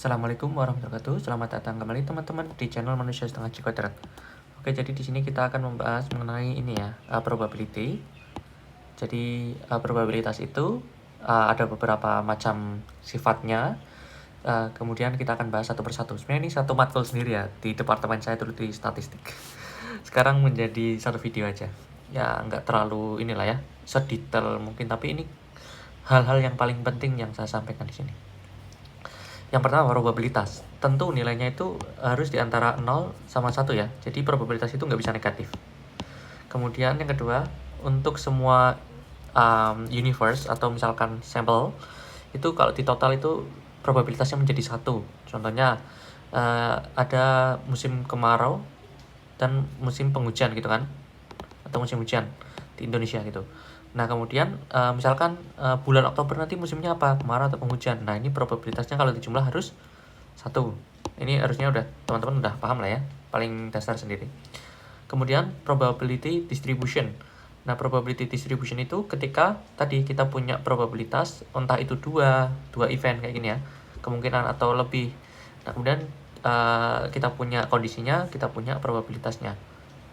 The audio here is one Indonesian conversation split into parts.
Assalamualaikum warahmatullahi wabarakatuh. Selamat datang kembali teman-teman di channel Manusia Setengah G Kuadrat. Oke, jadi di sini kita akan membahas mengenai ini ya, probability. Jadi probabilitas itu ada beberapa macam sifatnya. Kemudian kita akan bahas satu persatu. Sebenarnya ini satu matkul sendiri ya di departemen saya dulu di statistik. Sekarang menjadi satu video aja. Ya nggak terlalu inilah ya, sedetail mungkin, tapi ini hal-hal yang paling penting yang saya sampaikan di sini. Yang pertama, probabilitas. Tentu nilainya itu harus di antara 0 sama 1 ya. Jadi probabilitas itu nggak bisa negatif. Kemudian yang kedua, untuk semua universe atau misalkan sampel, itu kalau di total itu probabilitasnya menjadi 1. Contohnya ada musim kemarau dan musim penghujan gitu kan. Atau musim hujan di Indonesia gitu. Nah, kemudian misalkan bulan Oktober nanti musimnya apa? Kemarau atau penghujan. Nah, ini probabilitasnya kalau dijumlah harus 1. Ini harusnya udah teman-teman udah paham lah ya, paling dasar sendiri. Kemudian probability distribution. Nah, probability distribution itu ketika tadi kita punya probabilitas entah itu dua event kayak gini ya, kemungkinan atau lebih. Nah, kemudian kita punya kondisinya, kita punya probabilitasnya.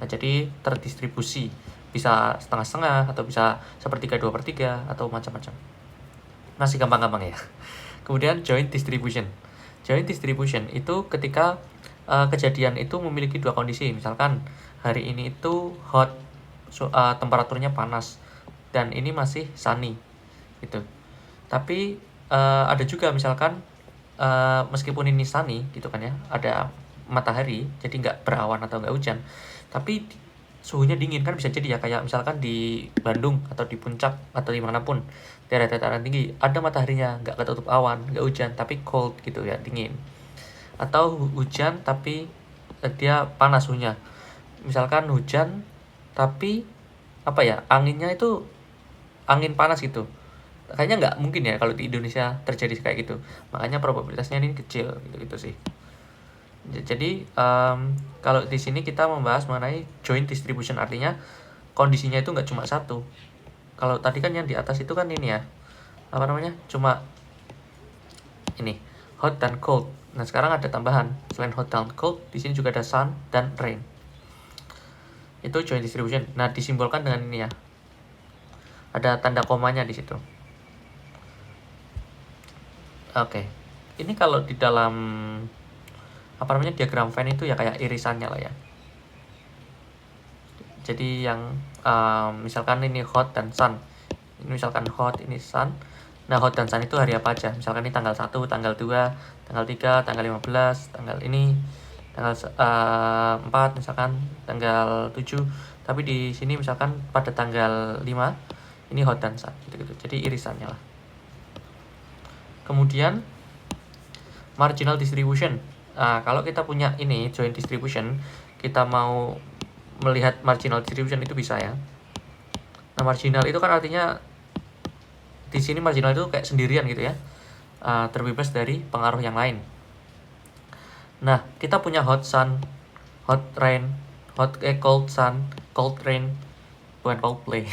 Nah, jadi terdistribusi, bisa setengah-setengah atau bisa sepertiga, 2/3 atau macam-macam. Masih gampang-gampang ya. Kemudian joint distribution. Joint distribution itu ketika kejadian itu memiliki dua kondisi. Misalkan hari ini itu hot, temperaturnya panas, dan ini masih sunny gitu. Tapi ada juga misalkan meskipun ini sunny gitu kan ya, ada matahari, jadi nggak berawan atau nggak hujan, tapi suhunya dingin kan, bisa jadi ya, kayak misalkan di Bandung atau di puncak atau dimanapun daerah dataran tinggi ada mataharinya, nggak ketutup awan, nggak hujan, tapi cold gitu ya, dingin. Atau hujan tapi dia panas suhunya, misalkan hujan tapi apa ya, anginnya itu angin panas gitu. Kayaknya nggak mungkin ya kalau di Indonesia terjadi kayak gitu, makanya probabilitasnya ini kecil gitu sih. Jadi kalau di sini kita membahas mengenai joint distribution, artinya kondisinya itu nggak cuma satu. Kalau tadi kan yang di atas itu kan ini ya, apa namanya, cuma ini hot dan cold. Nah, sekarang ada tambahan, selain hot dan cold di sini juga ada sun dan rain. Itu joint distribution. Nah, disimbolkan dengan ini ya, ada tanda komanya di situ. Oke. Ini kalau di dalam apa namanya, diagram Venn itu ya kayak irisannya lah ya. Jadi yang misalkan ini hot dan sun. Ini misalkan hot, ini sun. Nah, hot dan sun itu hari apa aja? Misalkan ini tanggal 1, tanggal 2, tanggal 3, tanggal 15, tanggal ini, tanggal 4, misalkan tanggal 7. Tapi di sini misalkan pada tanggal 5, ini hot dan sun gitu-gitu. Jadi irisannya lah. Kemudian marginal distribution. Nah, kalau kita punya ini joint distribution, kita mau melihat marginal distribution itu bisa ya. Nah, marginal itu kan artinya di sini marginal itu kayak sendirian gitu ya, terbebas dari pengaruh yang lain. Nah, kita punya hot sun, hot rain, cold sun, cold rain, bukan Coldplay.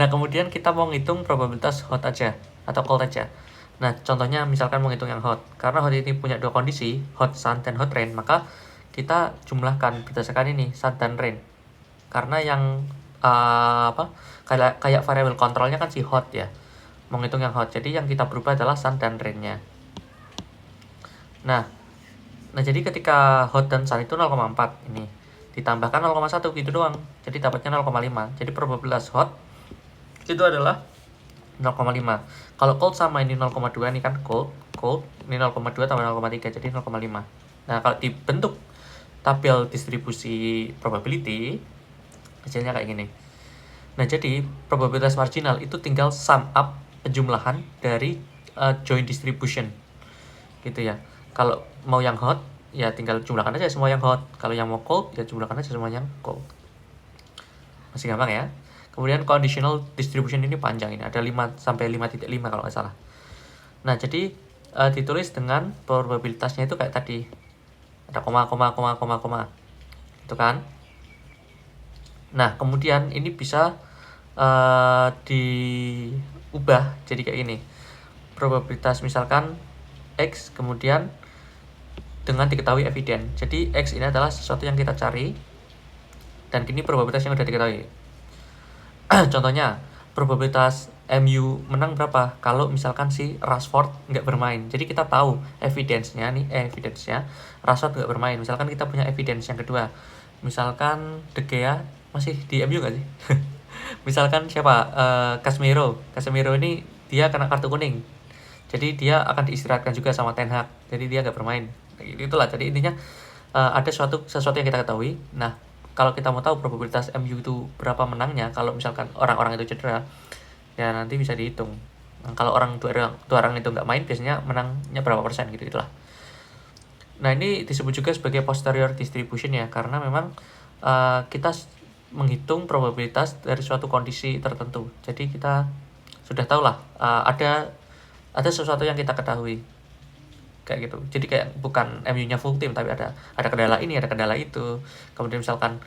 Nah, kemudian kita mau ngitung probabilitas hot aja atau cold aja. Nah, contohnya misalkan mau ngitung yang hot. Karena hot ini punya dua kondisi, hot sun dan hot rain, maka kita jumlahkan berdasarkan ini, sun dan rain. Karena yang kayak variabel kontrolnya kan si hot ya. Mau ngitung yang hot. Jadi yang kita berubah adalah sun dan rain-nya. Nah, jadi ketika hot dan sun itu 0,4 ini ditambahkan 0,1 gitu doang. Jadi dapatnya 0,5. Jadi probabilitas hot itu adalah 0,5. Kalau cold sama ini 0,2, ini kan cold ini 0,2 tambah 0,3 jadi 0,5. Nah, kalau dibentuk tabel distribusi probability hasilnya kayak gini. Nah, jadi probabilitas marginal itu tinggal sum up penjumlahan dari joint distribution gitu ya. Kalau mau yang hot ya tinggal jumlahkan aja semua yang hot, kalau yang mau cold ya jumlahkan aja semua yang cold. Masih gampang ya. Kemudian conditional distribution ini panjang, ini ada 5 sampai 5.5 kalau nggak salah. Nah, jadi ditulis dengan probabilitasnya itu kayak tadi. Ada koma. Itu kan. Nah, kemudian ini bisa diubah jadi kayak ini. Probabilitas misalkan X, kemudian dengan diketahui evidence. Jadi X ini adalah sesuatu yang kita cari, dan kini probabilitas yang sudah diketahui. Contohnya, probabilitas MU menang berapa kalau misalkan si Rashford nggak bermain. Jadi kita tahu evidence-nya Rashford nggak bermain. Misalkan kita punya evidence yang kedua, misalkan De Gea masih di MU nggak sih? Misalkan siapa, Casemiro ini dia kena kartu kuning, jadi dia akan diistirahatkan juga sama Ten Hag, jadi dia nggak bermain. Itulah, jadi intinya ada sesuatu yang kita ketahui. Nah, kalau kita mau tahu probabilitas MU itu berapa menangnya kalau misalkan orang-orang itu cedera, ya nanti bisa dihitung. Nah, kalau dua orang itu nggak main, biasanya menangnya berapa persen gitu, itulah. Nah, ini disebut juga sebagai posterior distribution ya, karena memang kita menghitung probabilitas dari suatu kondisi tertentu. Jadi kita sudah tahu lah, ada sesuatu yang kita ketahui kayak gitu. Jadi kayak bukan MU-nya full tim, tapi ada kendala ini, ada kendala itu. Kemudian misalkan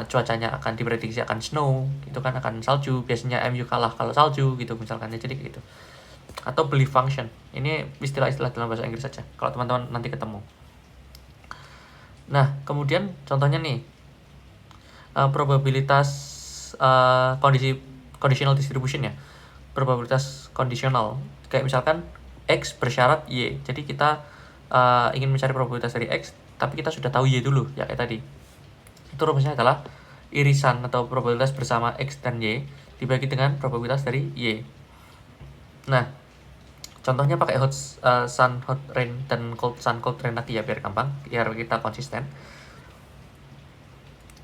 cuacanya akan diprediksi akan snow, itu kan akan salju, biasanya MU kalah kalau salju gitu misalkan. Jadi gitu. Atau belief function, ini istilah-istilah dalam bahasa Inggris saja kalau teman-teman nanti ketemu. Nah, kemudian contohnya nih, probabilitas conditional distribution ya, probabilitas kondisional. Kayak misalkan X bersyarat Y, jadi kita ingin mencari probabilitas dari X, tapi kita sudah tahu Y dulu, ya kayak tadi. Itu rumusnya adalah irisan atau probabilitas bersama X dan Y dibagi dengan probabilitas dari Y. Nah, contohnya pakai hot sun, hot rain, dan cold sun, cold rain lagi ya, biar gampang, biar kita konsisten.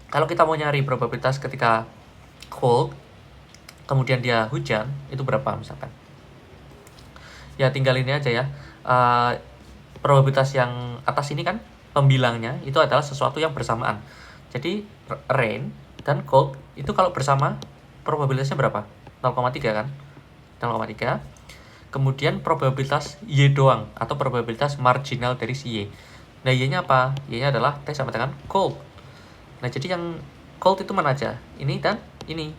Kalau kita mau nyari probabilitas ketika cold, kemudian dia hujan, itu berapa misalkan? Ya tinggal ini aja ya, probabilitas yang atas ini kan pembilangnya itu adalah sesuatu yang bersamaan. Jadi rain dan cold itu kalau bersama probabilitasnya berapa? 0,3 kan? 0,3. Kemudian probabilitas Y doang atau probabilitas marginal dari si Y. Nah, Y-nya apa? Y-nya adalah T sama dengan cold. Nah, jadi yang cold itu mana aja? Ini dan ini.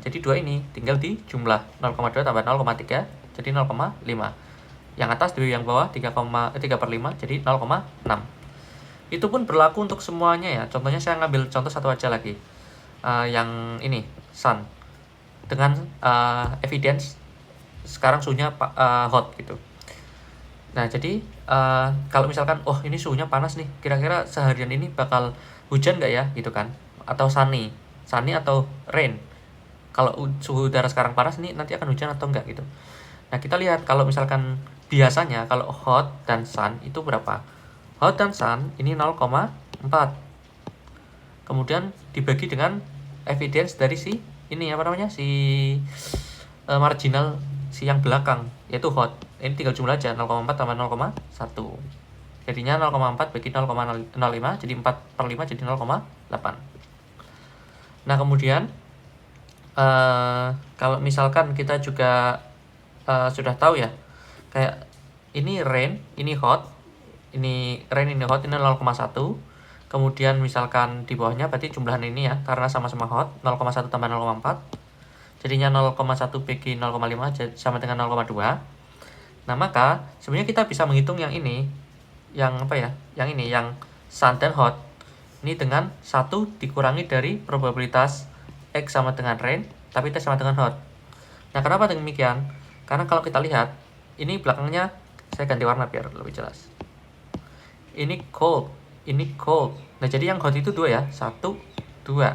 Jadi dua ini tinggal di jumlah 0,2 tambah 0,3 jadi 0,5. Yang atas dari yang bawah 3,5 jadi 0,6. Itu pun berlaku untuk semuanya ya. Contohnya saya ngambil contoh satu aja lagi. Yang ini sun dengan evidence sekarang suhunya hot gitu. Nah, jadi kalau misalkan ini suhunya panas nih, kira-kira seharian ini bakal hujan nggak ya gitu kan, atau sunny atau rain. Kalau suhu udara sekarang panas nih, nanti akan hujan atau enggak gitu. Nah, kita lihat kalau misalkan biasanya kalau hot dan sun itu berapa? Hot dan sun ini 0,4. Kemudian dibagi dengan evidence dari si ini si marginal si yang belakang, yaitu hot. Ini tinggal jumlah aja, 0,4 tambah 0,1. Jadinya 0,4 bagi 0,05 jadi 4/5 jadi 0,8. Nah, kemudian kalau misalkan kita juga sudah tahu ya, kayak ini rain, ini hot, ini rain, ini hot, ini 0,1. Kemudian misalkan di bawahnya berarti jumlahan ini ya, karena sama-sama hot, 0,1 tambah 0,4 jadinya 0,1 bagi 0,5 sama dengan 0,2. Nah, maka sebenarnya kita bisa menghitung yang ini, yang sun dan hot ini dengan 1 dikurangi dari probabilitas X sama dengan rain, tapi T sama dengan hot. Nah, kenapa demikian? Karena kalau kita lihat, ini belakangnya saya ganti warna biar lebih jelas. Ini cold, ini cold. Nah, jadi yang hot itu 2 ya, 1, 2.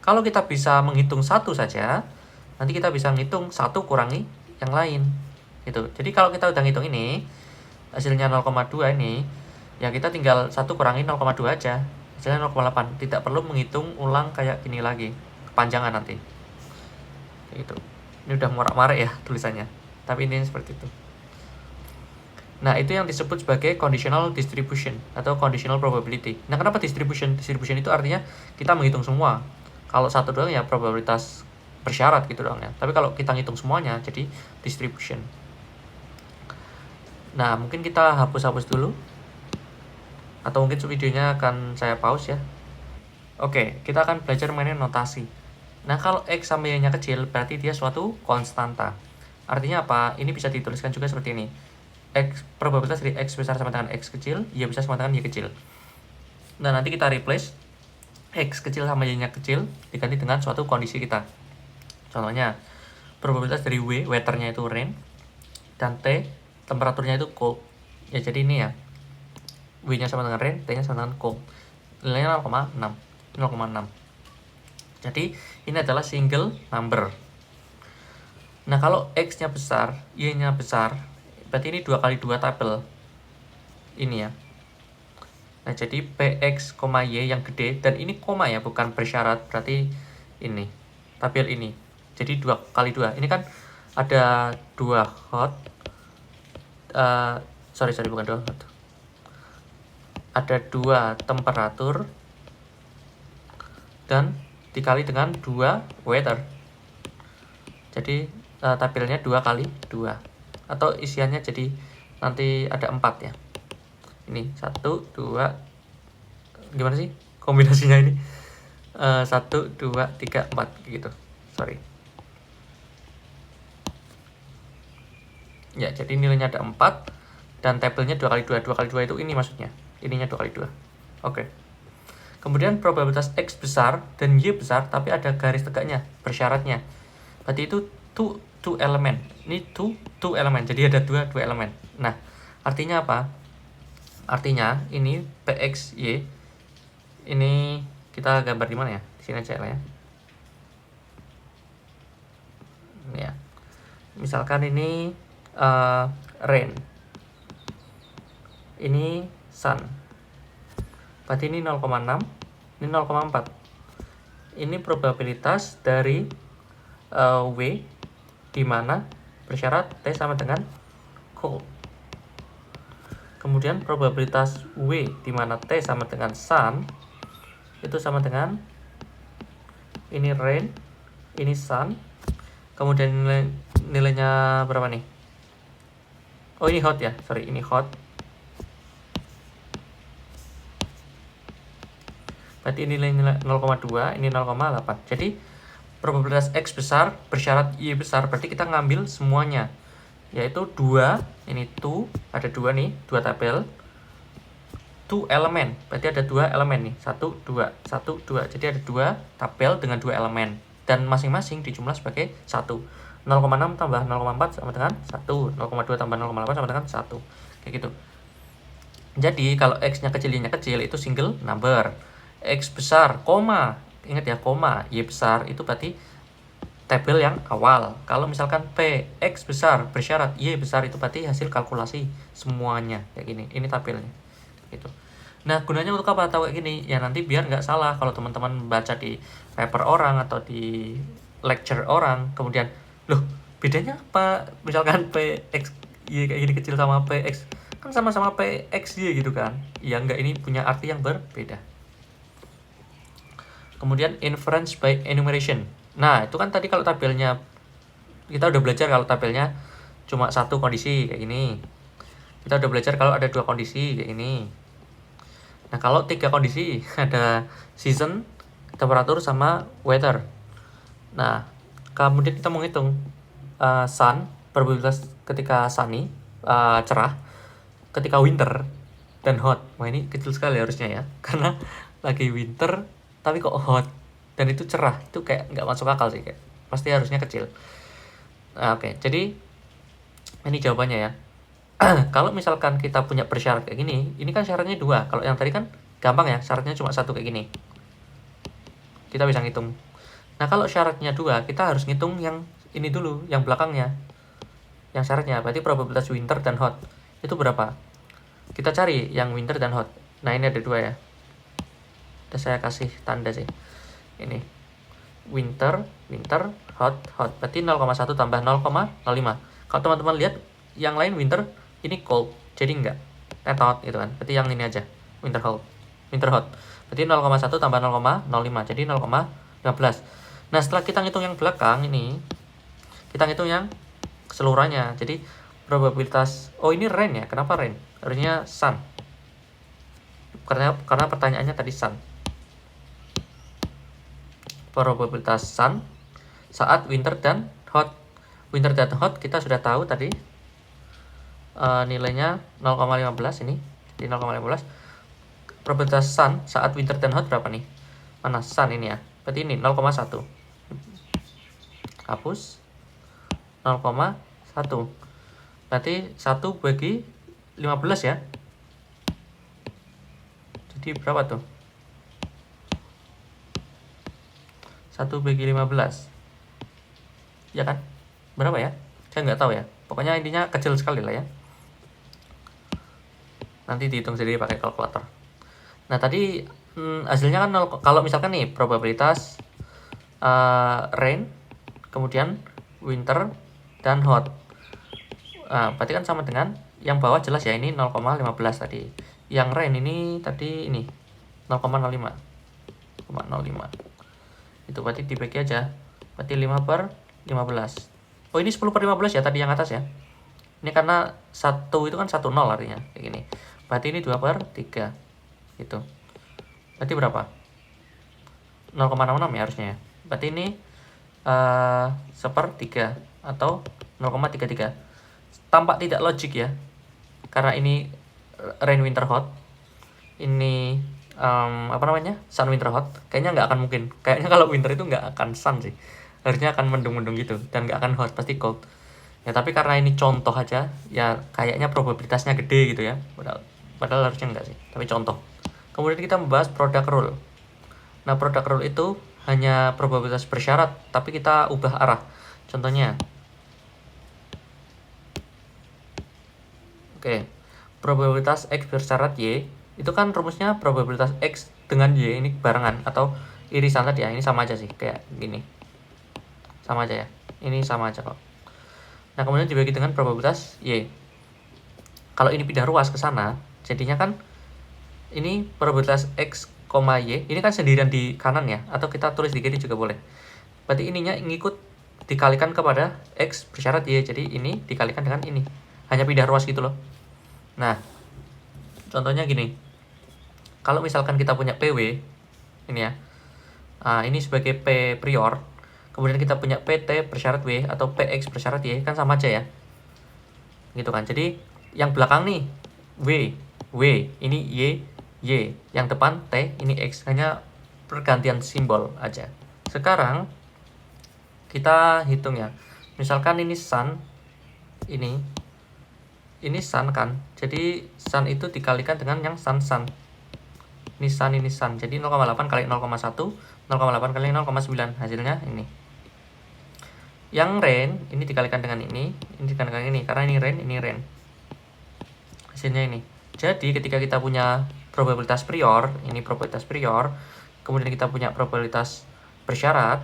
Kalau kita bisa menghitung 1 saja, nanti kita bisa menghitung 1 kurangi yang lain. Gitu. Jadi kalau kita udah ngitung ini, hasilnya 0,2 ini, ya kita tinggal 1 kurangi 0,2 aja. Hasilnya 0,8. Tidak perlu menghitung ulang kayak gini lagi. Kepanjangan nanti. Gitu. Ini udah morak-marik ya tulisannya. Tapi ini seperti itu. Nah, itu yang disebut sebagai conditional distribution atau conditional probability. Nah, kenapa distribution? Distribution itu artinya kita menghitung semua. Kalau satu doang ya probabilitas bersyarat gitu doang ya. Tapi kalau kita ngitung semuanya jadi distribution. Nah, mungkin kita hapus-hapus dulu. Atau mungkin videonya akan saya pause ya. Oke, kita akan belajar mengenai notasi. Nah, kalau X sama Y-nya kecil berarti dia suatu konstanta. Artinya apa? Ini bisa dituliskan juga seperti ini. probabilitas dari X besar sama dengan X kecil, Y besar sama dengan Y kecil. Nah, nanti kita replace X kecil sama Y-nya kecil diganti dengan suatu kondisi kita. Contohnya, probabilitas dari W, weather-nya itu rain, dan T, temperaturnya itu cold. Ya, jadi ini ya, W-nya sama dengan rain, T-nya sama dengan cold. Nilainya 0,6. Jadi, ini adalah single number. Nah, kalau X-nya besar, Y-nya besar, berarti ini 2 kali 2 tabel. Ini ya. Nah, jadi PX, Y yang gede, dan ini koma ya, bukan bersyarat, berarti ini, tabel ini. Jadi 2 kali 2. Ini kan ada 2 hot, bukan 2 hot. Ada 2 temperatur, dan dikali dengan 2 weather. Jadi tabelnya 2 kali 2. Atau isiannya jadi nanti ada 4 ya. Ini 1, 2, gimana sih kombinasinya ini? 1, 2, 3, 4 gitu. Sorry. Ya, jadi nilainya ada 4 dan tabelnya 2 kali 2. 2 kali 2 itu ini maksudnya. Ininya 2 kali 2. Oke. Kemudian probabilitas X besar dan Y besar tapi ada garis tegaknya, bersyaratnya. Berarti itu two elemen. Ini two elemen. Jadi ada dua elemen. Nah, artinya apa? Artinya ini PX Y ini kita gambar di mana ya? Di sini aja lah ya. Ya. Misalkan ini rain. Ini sun. Berarti ini 0,6, ini 0,4. Ini probabilitas dari W di mana bersyarat T sama dengan cold. Kemudian probabilitas W di mana T sama dengan sun itu sama dengan ini rain, ini sun. Kemudian nilainya berapa nih? Oh, ini hot ya. Sorry, ini hot. Berarti ini nilai 0,2, ini 0,8. Jadi probabilitas X besar bersyarat Y besar, berarti kita ngambil semuanya. Yaitu 2, ini 2, ada 2 nih, 2 tabel. 2 elemen, berarti ada 2 elemen nih, 1, 2, 1, 2. Jadi ada 2 tabel dengan 2 elemen. Dan masing-masing dijumlah sebagai 1. 0,6 tambah 0,4 sama dengan 1. 0,2 tambah 0,8 sama dengan 1. Kayak gitu. Jadi kalau X-nya kecil, Y-nya kecil, itu single number. X besar, koma, ingat ya, koma, Y besar, itu berarti tabel yang awal. Kalau misalkan P, X besar, bersyarat, Y besar, itu berarti hasil kalkulasi semuanya, kayak gini, ini tabelnya, gitu. Nah, gunanya untuk apa tahu kayak gini? Ya nanti biar nggak salah kalau teman-teman baca di paper orang atau di lecture orang, kemudian, loh, bedanya apa? Misalkan P, X, Y kayak gini kecil sama P, X, kan sama-sama P, X, Y gitu kan. Ya enggak, ini punya arti yang berbeda. Kemudian inference by enumeration. Nah, itu kan tadi kalau tabelnya, kita udah belajar kalau tabelnya cuma satu kondisi kayak gini. Kita udah belajar kalau ada 2 kondisi kayak gini. Nah, kalau 3 kondisi, ada season, temperatur, sama weather. Nah, kemudian kita mau ngitung sun, probabilitas ketika sunny, cerah, ketika winter, dan hot. Wah, ini kecil sekali harusnya ya, karena lagi winter tapi kok hot dan itu cerah, itu kayak nggak masuk akal sih, kayak pasti harusnya kecil. Nah, oke. Jadi ini jawabannya ya. Kalau misalkan kita punya bersyarat kayak gini, ini kan syaratnya 2. Kalau yang tadi kan gampang ya, syaratnya cuma 1 kayak gini, kita bisa ngitung. Nah, kalau syaratnya 2, kita harus ngitung yang ini dulu, yang belakangnya, yang syaratnya. Berarti probabilitas winter dan hot itu berapa? Kita cari yang winter dan hot. Nah, ini ada 2 ya. Saya kasih tanda sih. Ini winter, hot. Berarti 0,1 tambah 0,05. Kalau teman-teman lihat yang lain winter, ini cold. Jadi enggak hot gitu kan. Berarti yang ini aja, winter hot. Berarti 0,1 tambah 0,05. Jadi 0,15. Nah, setelah kita ngitung yang belakang ini, kita ngitung yang keseluruhannya. Jadi probabilitas, oh ini rain ya. Kenapa rain? Harusnya sun. Karena pertanyaannya tadi sun. Probabilitas sun saat winter dan hot. Winter dan hot kita sudah tahu tadi. nilainya 0,15 ini. Jadi 0,15. Probabilitas sun saat winter dan hot berapa nih? Mana sun ini ya? Berarti ini 0,1. Hapus 0,1. Berarti 1 bagi 15 ya. Jadi berapa tuh? 1 bagi 15. Ya kan? Berapa ya? Saya nggak tahu ya. Pokoknya intinya kecil sekali lah ya. Nanti dihitung sendiri pakai kalkulator. Nah, tadi hasilnya kan kalau misalkan nih probabilitas rain, kemudian winter dan hot. Berarti kan sama dengan yang bawah jelas ya, ini 0,15 tadi. Yang rain ini tadi ini 0,05. Itu berarti dibagi aja. Berarti 5/15. Oh, ini 10/15 ya tadi yang atas ya. Ini karena 1 itu kan 1,0 artinya kayak gini. Berarti ini 2/3. Gitu. Berarti berapa? 0,66 ya harusnya ya. Berarti ini 1/3 atau 0,33. Tampak tidak logik ya. Karena ini rain winter hot. Ini sun winter hot. Kayaknya nggak akan mungkin. Kayaknya kalau winter itu nggak akan sun sih. Harusnya akan mendung-mendung gitu dan nggak akan hot, pasti cold. Ya tapi karena ini contoh aja, ya kayaknya probabilitasnya gede gitu ya. Padahal harusnya enggak sih, tapi contoh. Kemudian kita membahas product rule. Nah, product rule itu hanya probabilitas bersyarat, tapi kita ubah arah. Contohnya, oke, probabilitas X bersyarat Y, itu kan rumusnya probabilitas X dengan Y ini barengan, atau irisan tadi ya, ini sama aja sih, kayak gini. Sama aja ya, ini sama aja kok. Nah, kemudian dibagi dengan probabilitas Y. Kalau ini pindah ruas ke sana, jadinya kan ini probabilitas X, Y, ini kan sendirian di kanan ya, atau kita tulis di kiri juga boleh. Berarti ininya ngikut dikalikan kepada X bersyarat Y, jadi ini dikalikan dengan ini. Hanya pindah ruas gitu loh. Nah, contohnya gini. Kalau misalkan kita punya PW, ini ya, ini sebagai P prior, kemudian kita punya PT bersyarat W atau PX bersyarat Y, kan sama aja ya. Gitu kan, jadi yang belakang nih, W, ini Y, yang depan T, ini X, hanya pergantian simbol aja. Sekarang kita hitung ya, misalkan ini sun, ini sun kan, jadi sun itu dikalikan dengan yang sun, ini sun, jadi 0,8 kali 0,1, 0,8 kali 0,9, hasilnya ini. Yang rain, ini dikalikan dengan ini dikalikan dengan ini, karena ini rain, hasilnya ini. Jadi ketika kita punya probabilitas prior, ini probabilitas prior, kemudian kita punya probabilitas bersyarat,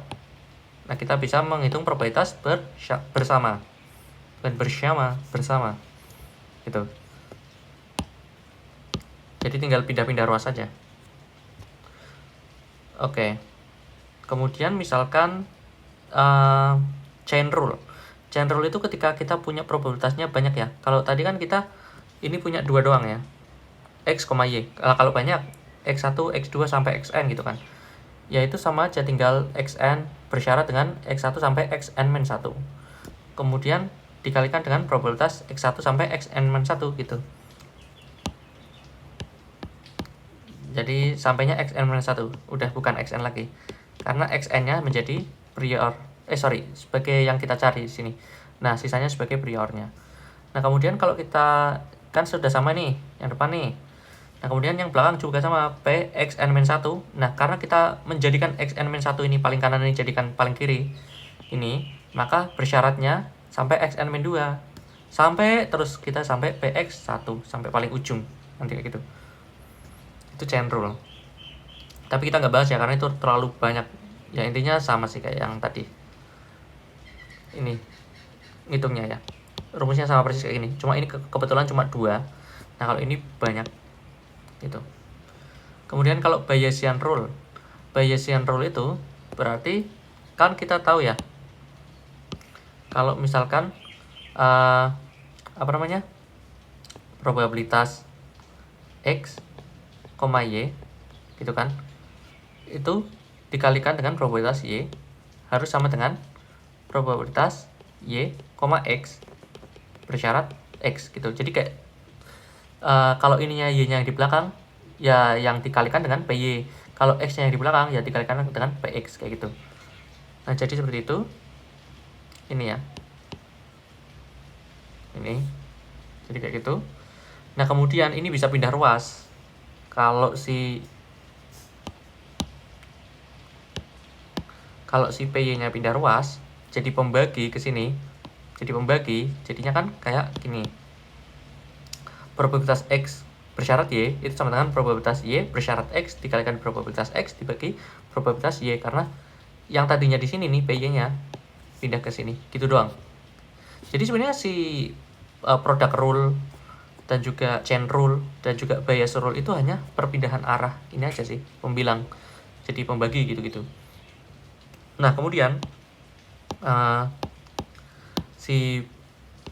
nah kita bisa menghitung probabilitas bersama gitu. Jadi tinggal pindah-pindah ruas saja. Oke. Kemudian misalkan chain rule itu ketika kita punya probabilitasnya banyak ya. Kalau tadi kan kita ini punya 2 doang ya, X, Y. Kalau banyak, X1, X2 sampai Xn gitu kan. Ya itu sama aja, tinggal Xn bersyarat dengan X1 sampai Xn-1. Kemudian dikalikan dengan probabilitas X1 sampai Xn-1 gitu. Jadi sampainya Xn-1, udah bukan Xn lagi. Karena Xn-nya menjadi prior. Sebagai yang kita cari di sini. Nah, sisanya sebagai priornya. Nah, kemudian kalau kita kan sudah sama nih, yang depan nih. Nah, kemudian yang belakang juga sama, P Xn-1. Nah, karena kita menjadikan Xn-1 ini paling kanan, ini jadikan paling kiri, ini, maka bersyaratnya sampai Xn-2. Sampai terus kita sampai PX1, sampai paling ujung. Nanti kayak gitu. Itu chain rule. Tapi kita nggak bahas ya, karena itu terlalu banyak. Ya, intinya sama sih kayak yang tadi. Ini, ngitungnya ya. Rumusnya sama persis kayak gini, cuma ini kebetulan cuma 2. Nah, kalau ini banyak gitu. Kemudian kalau Bayesian rule itu berarti kan kita tahu ya, kalau misalkan probabilitas X, Y gitu kan, itu dikalikan dengan probabilitas Y harus sama dengan probabilitas Y, X bersyarat X gitu. Jadi kayak kalau ininya Y-nya yang di belakang, ya yang dikalikan dengan PY. Kalau X-nya yang di belakang, ya dikalikan dengan PX kayak gitu. Nah, jadi seperti itu. Ini ya. Ini. Jadi kayak gitu. Nah, kemudian ini bisa pindah ruas. Kalau si PY-nya pindah ruas, jadi pembagi ke sini. Jadi pembagi, jadinya kan kayak gini. Probabilitas X bersyarat Y itu sama dengan probabilitas Y bersyarat X dikalikan probabilitas X dibagi probabilitas Y, karena yang tadinya di sini nih PY-nya pindah ke sini. Gitu doang. Jadi sebenarnya si product rule dan juga chain rule dan juga bias rule itu hanya perpindahan arah ini aja sih, pembilang. Jadi pembagi gitu-gitu. Nah, kemudian si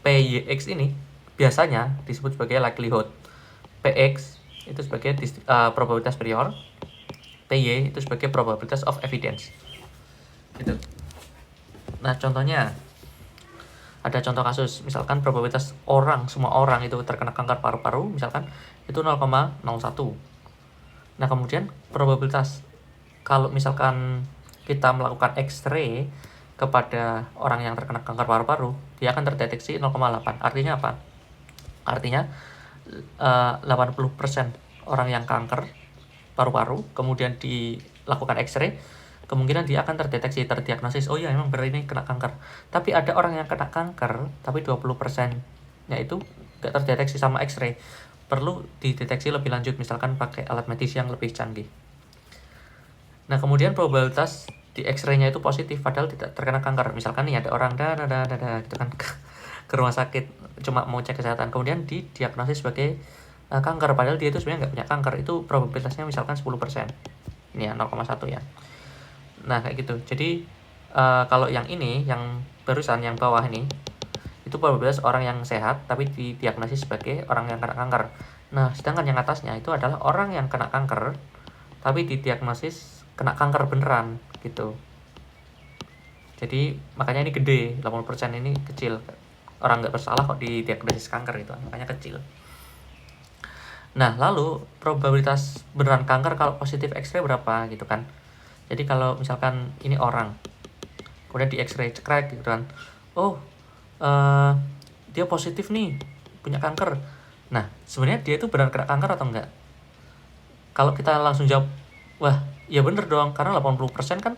PYX ini biasanya disebut sebagai likelihood. PX itu sebagai probabilitas prior, PY itu sebagai probabilitas of evidence. Gitu. Nah, contohnya ada contoh kasus, misalkan probabilitas semua orang itu terkena kanker paru-paru, misalkan itu 0,01. Nah, kemudian probabilitas kalau misalkan kita melakukan X-ray kepada orang yang terkena kanker paru-paru, dia akan terdeteksi 0,8. Artinya apa? Artinya 80% orang yang kanker paru-paru kemudian dilakukan X-ray, kemungkinan dia akan terdiagnosis, oh iya emang benar ini kena kanker. Tapi ada orang yang kena kanker tapi 20%-nya itu gak terdeteksi sama X-ray, perlu dideteksi lebih lanjut, misalkan pakai alat medis yang lebih canggih. Nah, kemudian probabilitas di X-ray-nya itu positif padahal tidak terkena kanker. Misalkan nih ada orang gitu kan ke rumah sakit cuma mau cek kesehatan, kemudian didiagnosis sebagai kanker padahal dia itu sebenarnya nggak punya kanker, itu probabilitasnya misalkan 10%. Ini ya 0,1 ya. Nah, kayak gitu. Jadi kalau yang ini, yang barusan yang bawah ini, itu probabilitas orang yang sehat tapi didiagnosis sebagai orang yang kena kanker. Nah, sedangkan yang atasnya itu adalah orang yang kena kanker tapi didiagnosis kena kanker beneran gitu. Jadi makanya ini gede, 80% ini kecil. Orang nggak bersalah kok didiagnosis kanker itu, makanya kecil. Nah, lalu probabilitas beneran kanker kalau positif X-ray berapa gitu kan. Jadi kalau misalkan ini orang, kemudian di X-ray cekrek gitu kan. Oh, dia positif nih, punya kanker. Nah, sebenarnya dia itu beneran kena kanker atau enggak? Kalau kita langsung jawab, wah, ya bener dong, karena 80% kan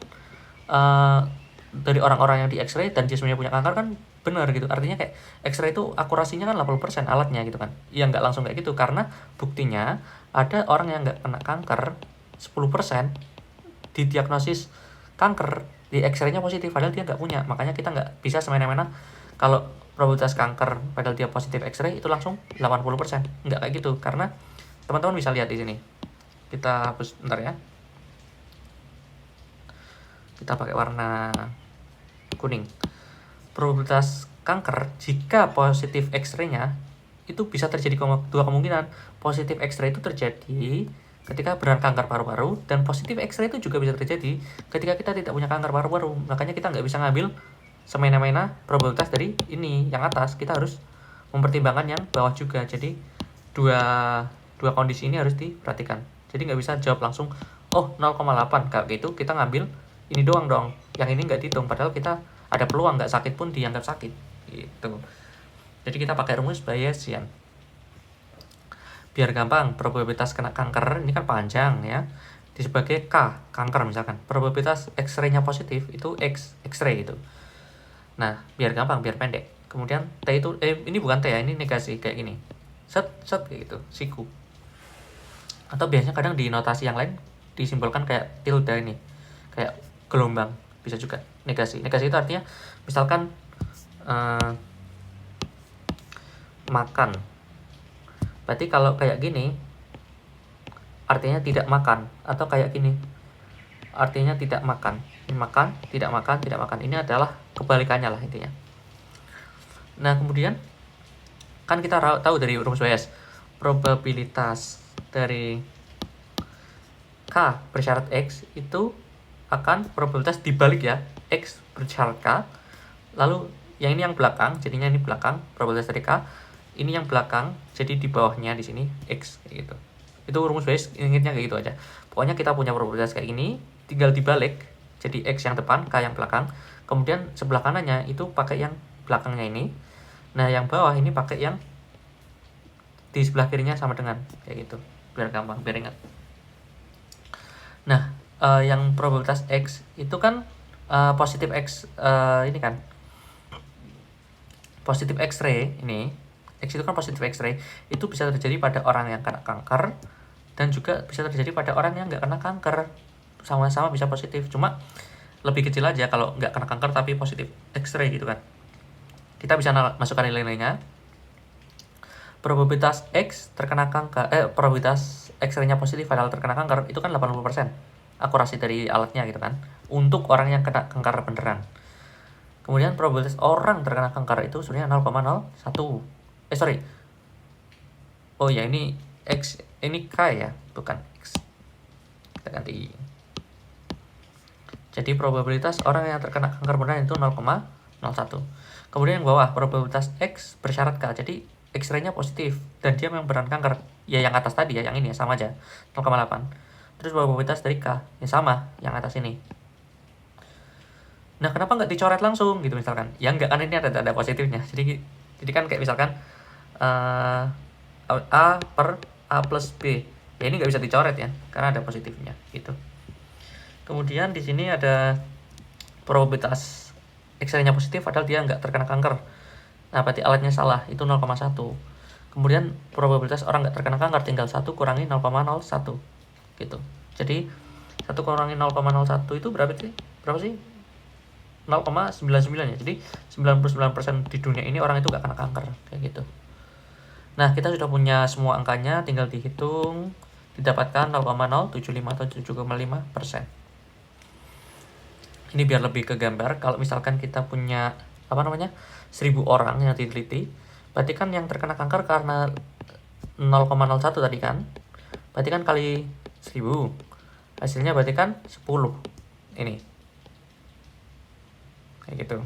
dari orang-orang yang di X-ray dan dia sebenarnya punya kanker kan benar gitu. Artinya kayak X-ray itu akurasinya kan 80% alatnya gitu kan. Ya nggak langsung kayak gitu, karena buktinya ada orang yang nggak kena kanker 10% didiagnosis kanker, di X-ray-nya positif padahal dia nggak punya. Makanya kita nggak bisa semena-mena kalau probabilitas kanker padahal dia positif X-ray itu langsung 80%. Nggak kayak gitu, karena teman-teman bisa lihat di sini. Kita hapus bentar ya. Kita pakai warna kuning. Probabilitas kanker jika positif X-ray-nya itu bisa terjadi dua kemungkinan. Positif X-ray itu terjadi ketika benar kanker paru-paru, dan positif X-ray itu juga bisa terjadi ketika kita tidak punya kanker paru-paru. Makanya kita nggak bisa ngambil semena-mena probabilitas dari ini yang atas, kita harus mempertimbangkan yang bawah juga. Jadi dua kondisi ini harus diperhatikan. Jadi nggak bisa jawab langsung, oh 0,8, kayak gitu kita ngambil ini doang dong, yang ini nggak dihitung, padahal kita ada peluang nggak sakit pun dianggap sakit gitu. Jadi kita pakai rumus Bayesian biar gampang. Probabilitas kena kanker ini kan panjang ya, di sebagai K kanker misalkan, probabilitas X-ray-nya positif itu X-ray itu. Nah, biar gampang, biar pendek, kemudian T itu ini bukan T ya, ini negasi kayak gini, set kayak gitu, siku. Atau biasanya kadang di notasi yang lain disimbolkan kayak tilde ini, kayak gelombang, bisa juga negasi. Negasi itu artinya misalkan makan, berarti kalau kayak gini artinya tidak makan, atau kayak gini artinya tidak makan. Ini makan, tidak makan, tidak makan. Ini adalah kebalikannya lah intinya. Nah, kemudian kan kita tahu dari rumus Bayes, probabilitas dari K bersyarat X itu akan probabilitas dibalik ya, X bersyarat K, lalu yang ini yang belakang, jadinya ini belakang, probabilitas dari K ini yang belakang, jadi di bawahnya di sini X kayak gitu. Itu rumus base ingetnya kayak gitu aja. Pokoknya kita punya probabilitas kayak gini, tinggal dibalik jadi X yang depan, K yang belakang. Kemudian sebelah kanannya itu pakai yang belakangnya ini. Nah, yang bawah ini pakai yang di sebelah kirinya sama dengan kayak gitu. Biar gampang, biar ingat. Nah, yang probabilitas X itu kan positif X ini kan. Positif X-ray ini, X itu kan positif X-ray, itu bisa terjadi pada orang yang kena kanker dan juga bisa terjadi pada orang yang nggak kena kanker. Sama-sama bisa positif, cuma lebih kecil aja kalau nggak kena kanker tapi positif X-ray gitu kan. Kita bisa masukkan nilai-nilainya. Probabilitas X terkena kanker, probabilitas X-ray-nya positif padahal terkena kanker itu kan 80% akurasi dari alatnya gitu kan, untuk orang yang kena kanker beneran. Kemudian probabilitas orang terkena kanker itu sebenarnya 0,01. Oh ya, ini X, ini K ya, bukan X. Kita ganti. Jadi probabilitas orang yang terkena kanker beneran itu 0,01. Kemudian yang bawah probabilitas X bersyarat K. Jadi X-ray-nya positif dan dia memang beneran kanker. Ya yang atas tadi ya, yang ini ya sama aja, 0,8. Terus probabilitas dari K ya sama, yang atas ini. Nah, kenapa nggak dicoret langsung gitu misalkan? Ya nggak, kan ini ada positifnya. Jadi kan kayak misalkan A per A plus B. Ya ini nggak bisa dicoret ya, karena ada positifnya gitu. Kemudian di sini ada probabilitas X-ray-nya positif padahal dia nggak terkena kanker. Nah, berarti alatnya salah, itu 0,1. Kemudian probabilitas orang nggak terkena kanker tinggal 1 kurangi 0,01 gitu. Jadi 1 kurangi 0,01 itu berapa sih? 0,99 ya. Jadi 99% di dunia ini orang itu nggak kena kanker kayak gitu. Nah, kita sudah punya semua angkanya, tinggal dihitung, didapatkan 0,075 atau 7,5%. Ini biar lebih ke gambar, kalau misalkan kita punya 1000 orang yang diteliti, berarti kan yang terkena kanker karena 0,01 tadi kan, berarti kan kali 1000, hasilnya berarti kan 10 ini kayak gitu.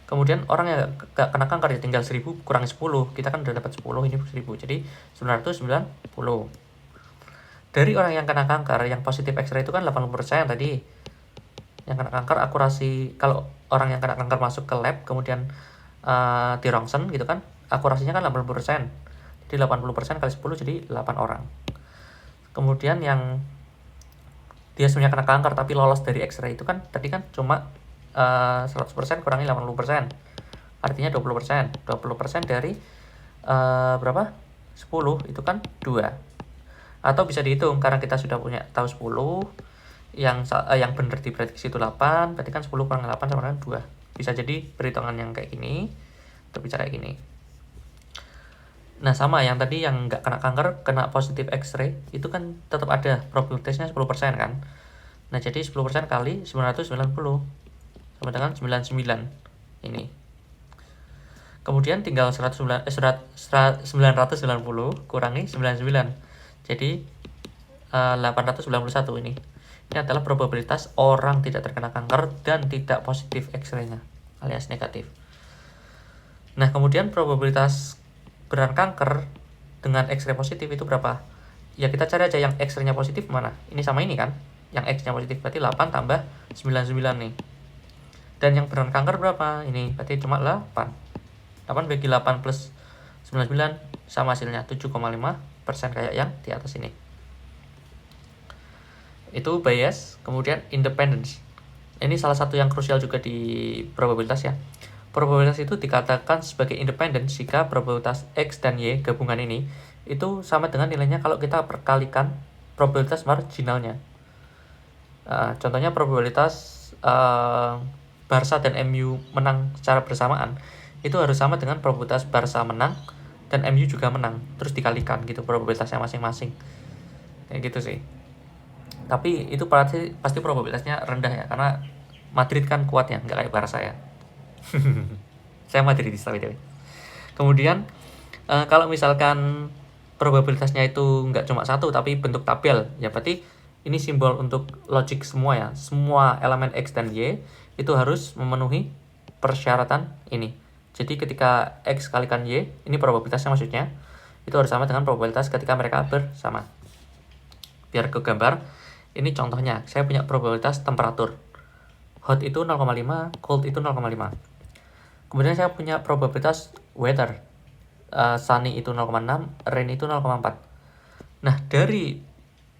Kemudian orang yang gak kena kanker ya tinggal 1000 kurangi 10, kita kan udah dapat 10, ini 1000, jadi 990. Dari orang yang kena kanker, yang positif X-ray itu kan 80% tadi. Yang kena kanker akurasi, kalau orang yang kena kanker masuk ke lab kemudian di rongsen gitu kan, akurasinya kan 80%. Jadi 80% kali 10 jadi 8 orang. Kemudian yang dia sebenarnya kena kanker tapi lolos dari X-ray itu kan tadi kan cuma 100% kurangi 80%. Artinya 20%. 20% dari berapa? 10 itu kan 2. Atau bisa dihitung karena kita sudah punya tahu 10, yang benar diprediksi itu 8, berarti kan 10 kurang 8 sama dengan 2. Bisa jadi perhitungan yang kayak gini atau bisa kayak gini. Nah, sama yang tadi yang nggak kena kanker, kena positif X-ray, itu kan tetap ada probabilitasnya 10% kan. Nah, jadi 10% kali 990 sama dengan 99 ini. Kemudian tinggal 990 kurangi 99. Jadi 891 ini. Ini adalah probabilitas orang tidak terkena kanker dan tidak positif X-ray-nya alias negatif. Nah, kemudian probabilitas beneran kanker dengan X-ray positif itu berapa? Ya kita cari aja yang X-ray-nya positif mana. Ini sama ini kan. Yang X-nya positif berarti 8 tambah 99 nih. Dan yang beneran kanker berapa? Ini berarti cuma 8. 8 bagi 8 plus 99 sama hasilnya 7,5% kayak yang di atas ini. Itu bias. Kemudian independence. Ini salah satu yang krusial juga di probabilitas ya. Probabilitas itu dikatakan sebagai independen jika probabilitas X dan Y gabungan ini itu sama dengan nilainya kalau kita perkalikan probabilitas marginalnya. Contohnya probabilitas Barca dan MU menang secara bersamaan itu harus sama dengan probabilitas Barca menang dan MU juga menang, terus dikalikan gitu probabilitasnya masing-masing. Kayak gitu sih. Tapi itu pasti probabilitasnya rendah ya, karena Madrid kan kuat ya, nggak kayak Barca ya. Saya Madridista btw. Kemudian kalau misalkan probabilitasnya itu nggak cuma satu tapi bentuk tabel, ya berarti ini simbol untuk logik semua ya. Semua elemen X dan Y itu harus memenuhi persyaratan ini. Jadi ketika X kalikan Y, ini probabilitasnya maksudnya, itu harus sama dengan probabilitas ketika mereka bersama. Biar ke gambar, ini contohnya, saya punya probabilitas temperatur. Hot itu 0,5, cold itu 0,5. Kemudian saya punya probabilitas weather. Sunny itu 0,6, rain itu 0,4. Nah, dari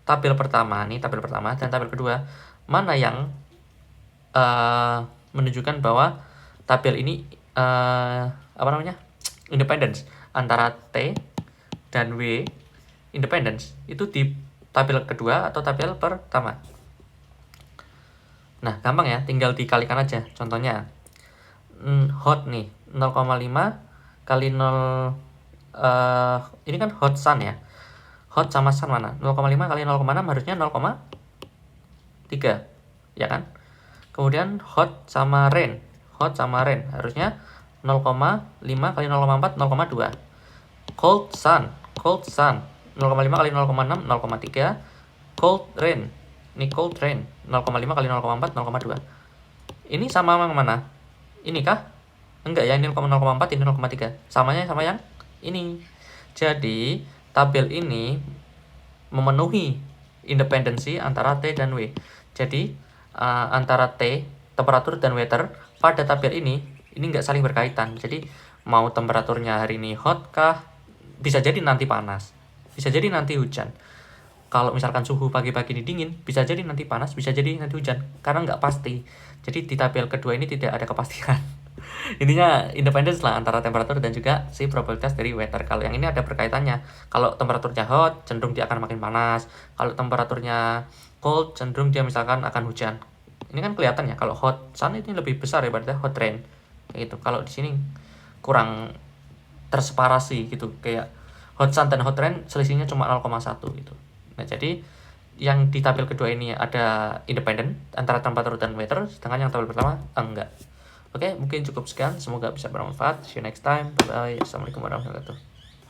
tabel pertama dan tabel kedua, mana yang menunjukkan bahwa tabel ini independence antara T dan W independence itu di tabel kedua atau tabel pertama. Nah, gampang ya, tinggal dikalikan aja. Contohnya hot nih 0,5 kali 0 ini kan hot sun ya. Hot sama sun mana? 0,5 kali 0,6 harusnya 0,3 ya kan? Kemudian hot sama rain harusnya 0,5 kali 0,4 0,2. Cold sun 0,5 kali 0,6 0,3. Cold rain, ini cold rain 0,5 kali 0,4 0,2. Ini sama yang mana? Ini kah? Enggak ya, ini 0,4, ini 0,3. Samanya sama yang ini. Jadi tabel ini memenuhi independensi antara T dan W. Jadi antara T, temperatur, dan weather pada tabel ini nggak saling berkaitan. Jadi mau temperaturnya hari ini hot kah? Bisa jadi nanti panas, bisa jadi nanti hujan. Kalau misalkan suhu pagi-pagi ini dingin, bisa jadi nanti panas, bisa jadi nanti hujan, karena nggak pasti. Jadi di tabel kedua ini tidak ada kepastian. Intinya independence lah antara temperatur dan juga si probabilitas dari weather. Kalau yang ini ada berkaitannya. Kalau temperaturnya hot, cenderung dia akan makin panas. Kalau temperaturnya cold, cenderung dia misalkan akan hujan. Ini kan kelihatan ya, kalau hot sun ini lebih besar daripada hot rain. Kayak gitu. Kalau di sini kurang terseparasi gitu, kayak hot sun dan hot rain selisihnya cuma 0,1 gitu. Nah, jadi yang di tabel kedua ini ada independen antara temperatur dan weather, sedangkan yang tabel pertama enggak. Oke, mungkin cukup sekian. Semoga bisa bermanfaat. See you next time. Bye bye. Assalamualaikum warahmatullahi wabarakatuh.